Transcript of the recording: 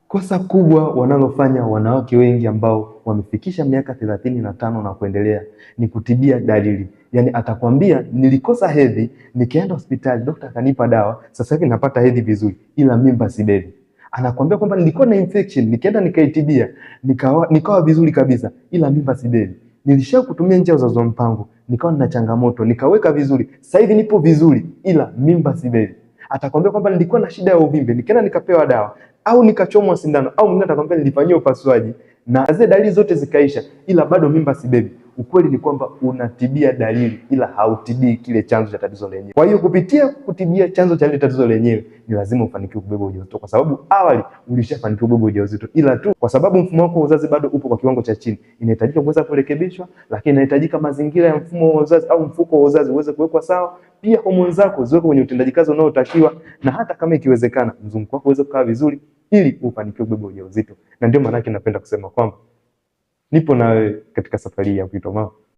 Kosa kubwa wanalofanya wanawake wengi ambao wamefikisha miaka 35 na kuendelea ni kutibia dalili. Yaani atakwambia nilikosa hedhi, nikaenda hospitali, daktari akanipa dawa, sasa hivi napata hedhi vizuri, ila mimba sibebi. Anakwambia kwamba nilikuwa na infection, nikaenda nikaitibia, nikawa vizuri kabisa, ila mimba sibebi. Nilisha kutumia njia za uzazi wa mpango, nikawa na changamoto, nikaweka vizuri, sasa hivi nipo vizuri, ila mimba sibebi. Atakwambia kwamba nilikuwa na shida ya uvimbe, nikaenda nikapewa dawa au nikachomwa sindano, au mwingine atakwambia nilifanyiwa upasuaji na zile dalili zote zikaisha, ila bado mimba sibebi. Ukweli ni kwamba unatibia dalili ila hautibii kile chanzo cha tatizo lenyewe. Kwa hiyo kupitia kutibia chanzo cha ile tatizo lenyewe ni lazima ufanikiwe kubeba ujauzito, kwa sababu awali ulishafanikiwa kubeba ujauzito, ila tu kwa sababu mfumo wako wa uzazi bado upo kwa kiwango cha chini, inahitajika kuweza kurekebishwa, lakini inahitajika mazingira ya mfumo wa uzazi au mfuko wa uzazi uweze kuwekwa sawa, pia homoni zako ziwekwe kwenye utendaji kazi unaotakiwa, na hata kama ikiwezekana mzunguko wako uweze kukaa vizuri ili ufanikiwe kubeba ujauzito. Na ndio maana napenda kusema kwamba nipo nawe katika safari ya kuitwa mama.